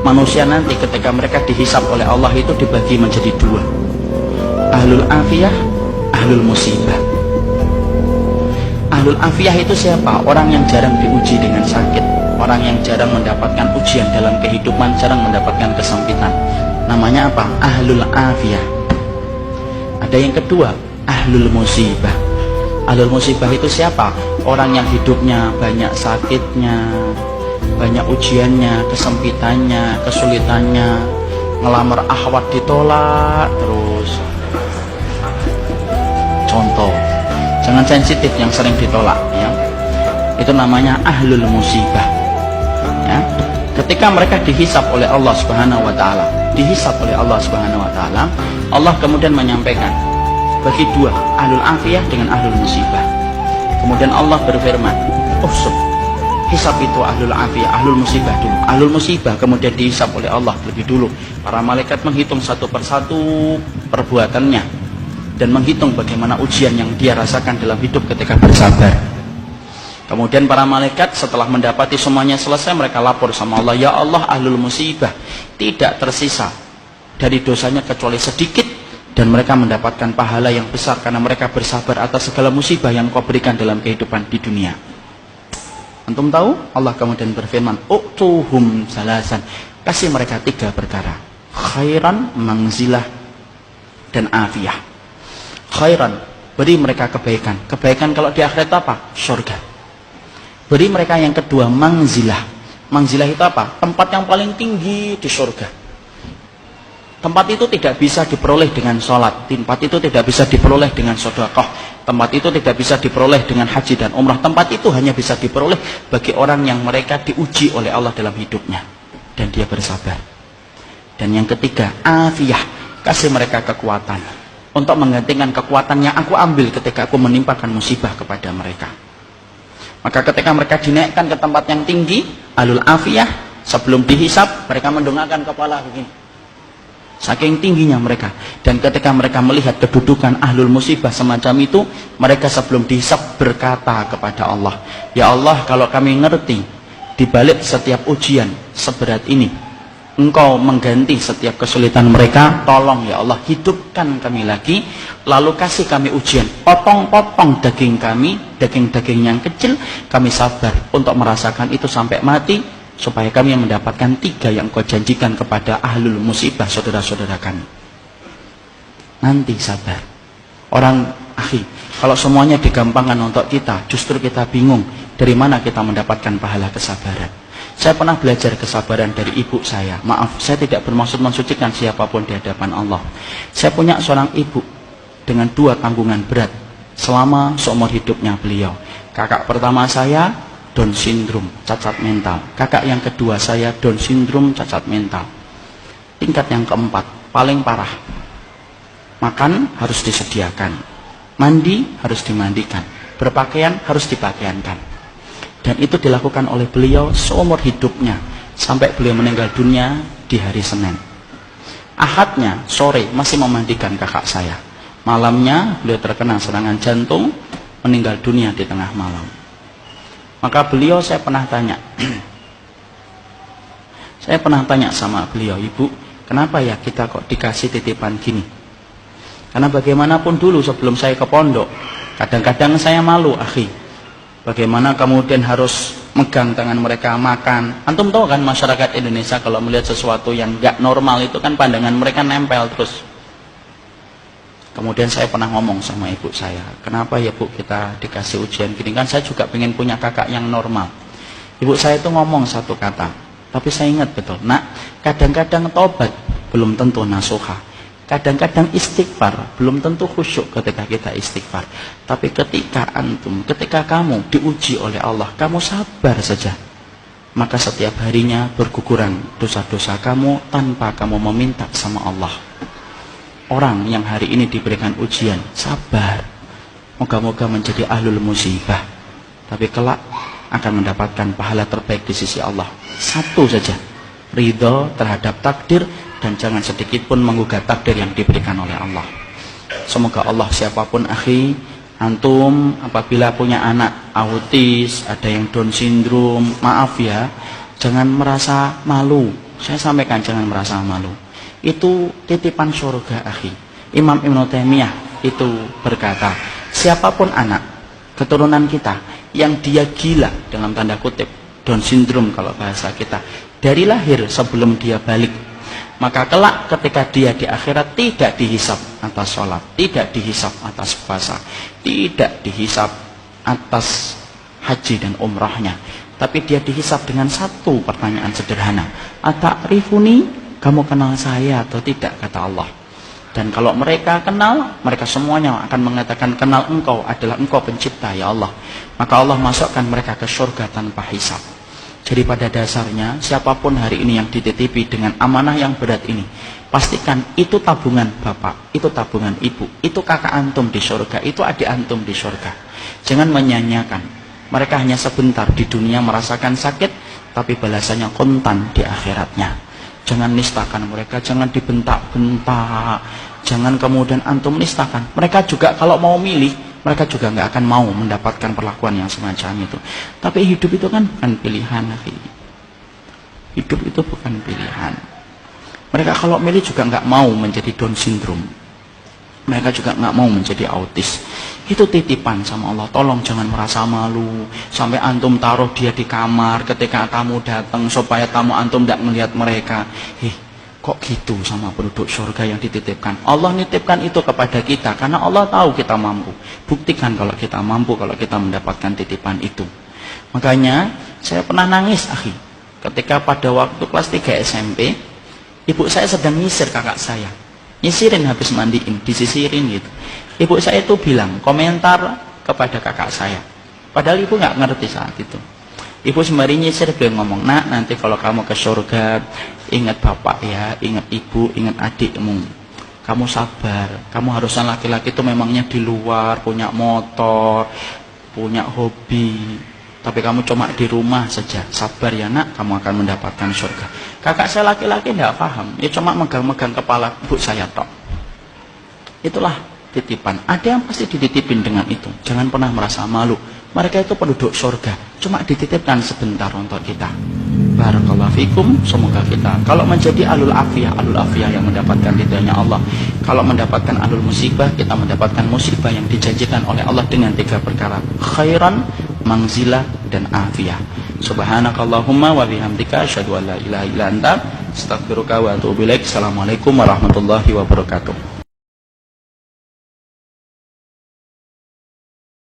manusia nanti ketika mereka dihisab oleh Allah itu dibagi menjadi dua, ahlul afiyah, ahlul musibah. Ahlul afiyah itu siapa? Orang yang jarang diuji dengan sakit, orang yang jarang mendapatkan ujian dalam kehidupan, jarang mendapatkan kesempitan. Namanya apa? Ahlul afiyah. Ada yang kedua, ahlul musibah. Ahlul musibah itu siapa? Orang yang hidupnya banyak sakitnya, banyak ujiannya, kesempitannya, kesulitannya, ngelamar akhwat ditolak terus. Contoh, jangan sensitif yang sering ditolak ya. Itu namanya ahlul musibah ya. Ketika mereka dihisab oleh Allah Subhanahu wa taala, Allah kemudian menyampaikan bagi dua, ahlul afiyah dengan ahlul musibah. Kemudian Allah berfirman, hisab itu ahlul afiyah, ahlul musibah dulu. Ahlul musibah kemudian dihisab oleh Allah lebih dulu. Para malaikat menghitung satu persatu perbuatannya dan menghitung bagaimana ujian yang dia rasakan dalam hidup ketika bersabar. Kemudian para malaikat setelah mendapati semuanya selesai, mereka lapor sama Allah, ya Allah, ahlul musibah tidak tersisa dari dosanya kecuali sedikit, dan mereka mendapatkan pahala yang besar karena mereka bersabar atas segala musibah yang kau berikan dalam kehidupan di dunia. Antum tahu? Allah kemudian berfirman, u'tuhum salasan, kasih mereka 3 perkara, khairan, manzilah, dan afiyah. Khairan, beri mereka kebaikan. Kebaikan kalau di akhirat apa? Surga. Beri mereka yang kedua, manzilah. Manzilah itu apa? Tempat yang paling tinggi di surga. Tempat itu tidak bisa diperoleh dengan sholat, tempat itu tidak bisa diperoleh dengan sedekah, tempat itu tidak bisa diperoleh dengan haji dan umrah. Tempat itu hanya bisa diperoleh bagi orang yang mereka diuji oleh Allah dalam hidupnya dan dia bersabar. Dan yang ketiga, afiyah, kasih mereka kekuatan untuk menggantikan kekuatan yang aku ambil ketika aku menimpakan musibah kepada mereka. Maka ketika mereka dinaikkan ke tempat yang tinggi, ahlul afiyah, sebelum dihisab mereka mendongakkan kepala begini, saking tingginya mereka. Dan ketika mereka melihat kedudukan ahlul musibah semacam itu, mereka sebelum dihisab berkata kepada Allah, ya Allah, kalau kami ngerti di balik setiap ujian seberat ini Engkau mengganti setiap kesulitan mereka, tolong ya Allah, hidupkan kami lagi, lalu kasih kami ujian, potong-potong daging kami, daging-daging yang kecil, kami sabar untuk merasakan itu sampai mati, supaya kami mendapatkan 3 yang Engkau janjikan kepada ahlul musibah, saudara-saudara kami. Nanti sabar. Orang, akhi, kalau semuanya digampangkan untuk kita, justru kita bingung dari mana kita mendapatkan pahala kesabaran. Saya pernah belajar kesabaran dari ibu saya. Maaf, saya tidak bermaksud mensucikan siapapun di hadapan Allah. Saya punya seorang ibu dengan 2 tanggungan berat selama seumur hidupnya beliau. Kakak pertama saya Down syndrome, cacat mental. Kakak yang kedua saya Down syndrome, cacat mental. Tingkat yang keempat, paling parah. Makan harus disediakan, mandi harus dimandikan, berpakaian harus dipakaiankan. Dan itu dilakukan oleh beliau seumur hidupnya sampai beliau meninggal dunia di hari Senin. Ahadnya sore masih memandikan kakak saya. Malamnya beliau terkena serangan jantung, meninggal dunia di tengah malam. Maka beliau, saya pernah tanya sama beliau, ibu, kenapa ya kita kok dikasih titipan gini? Karena bagaimanapun dulu sebelum saya ke pondok, kadang-kadang saya malu, akhi, bagaimana kemudian harus megang tangan mereka makan. Antum tahu kan, masyarakat Indonesia kalau melihat sesuatu yang gak normal itu kan pandangan mereka nempel terus. Kemudian saya pernah ngomong sama ibu saya, kenapa ya bu kita dikasih ujian gini? Kan saya juga pengen punya kakak yang normal. Ibu saya itu ngomong satu kata, tapi saya ingat betul, nak, kadang-kadang tobat belum tentu nasuha. Kadang-kadang istighfar belum tentu khusyuk ketika kita istighfar. Tapi ketika kamu diuji oleh Allah, kamu sabar saja, maka setiap harinya berguguran dosa-dosa kamu tanpa kamu meminta sama Allah. Orang yang hari ini diberikan ujian, sabar, moga-moga menjadi ahlul musibah, tapi kelak akan mendapatkan pahala terbaik di sisi Allah. Satu saja, ridho terhadap takdir, dan jangan sedikit pun menggugat takdir yang diberikan oleh Allah. Semoga Allah, siapapun akhi, antum apabila punya anak autis, ada yang Down syndrome, maaf ya, jangan merasa malu Saya sampaikan jangan merasa malu. Itu titipan surga, akhi. Imam Ibnu Taimiyah itu berkata, siapapun anak keturunan kita yang dia gila dalam tanda kutip, Down syndrome kalau bahasa kita, dari lahir sebelum dia balik, maka kelak ketika dia di akhirat tidak dihisap atas sholat, tidak dihisap atas puasa, tidak dihisap atas haji dan umrahnya, tapi dia dihisap dengan satu pertanyaan sederhana, ata'rifuni, kamu kenal saya atau tidak, kata Allah. Dan kalau mereka kenal, mereka semuanya akan mengatakan, kenal engkau adalah engkau pencipta ya Allah. Maka Allah masukkan mereka ke surga tanpa hisap. Jadi pada dasarnya siapapun hari ini yang dititipi dengan amanah yang berat ini, pastikan itu tabungan bapak, itu tabungan ibu, itu kakak antum di surga, itu adik antum di surga. Jangan menyanyiakan. Mereka hanya sebentar di dunia merasakan sakit, tapi balasannya kontan di akhiratnya. Jangan nistakan mereka, jangan dibentak-bentak, jangan kemudian antum nistakan. Mereka juga kalau mau milih, mereka juga nggak akan mau mendapatkan perlakuan yang semacam itu. Tapi hidup itu kan bukan pilihan, hidup itu bukan pilihan. Mereka kalau milih juga nggak mau menjadi Down syndrome, mereka juga nggak mau menjadi autis. Itu titipan sama Allah. Tolong jangan merasa malu sampai antum taruh dia di kamar ketika tamu datang supaya tamu antum tidak melihat mereka. Kok gitu sama penduduk surga yang dititipkan? Allah nitipkan itu kepada kita karena Allah tahu kita mampu. Buktikan kalau kita mampu, kalau kita mendapatkan titipan itu. Makanya saya pernah nangis, akhi, ketika pada waktu kelas 3 SMP, ibu saya sedang nyisir kakak saya. Nyisirin habis mandiin, disisirin gitu. Ibu saya itu bilang komentar kepada kakak saya, padahal ibu nggak ngerti saat itu. Ibu sembari nyisir beliau ngomong, nak, nanti kalau kamu ke surga, ingat bapak ya, ingat ibu, ingat adikmu. Kamu sabar, kamu harusnya laki-laki itu memangnya di luar, punya motor, punya hobi, tapi kamu cuma di rumah saja. Sabar ya nak, kamu akan mendapatkan surga. Kakak saya laki-laki tidak paham, ya cuma megang-megang kepala ibu saya tok. Itulah titipan. Ada yang pasti dititipin dengan itu. Jangan pernah merasa malu. Mereka itu penduduk surga, cuma dititipkan sebentar untuk kita. Barakallahu fikum. Semoga kita kalau menjadi alul afiyah yang mendapatkan ridhonya Allah. Kalau mendapatkan alul musibah, kita mendapatkan musibah yang dijanjikan oleh Allah dengan 3 perkara: khairan, manzilah, dan afiyah. Subhanakallahumma wa bihamdika asyhadu an la ilaha illa anta astaghfiruka wa atubu ilaik. Assalamualaikum warahmatullahi wabarakatuh.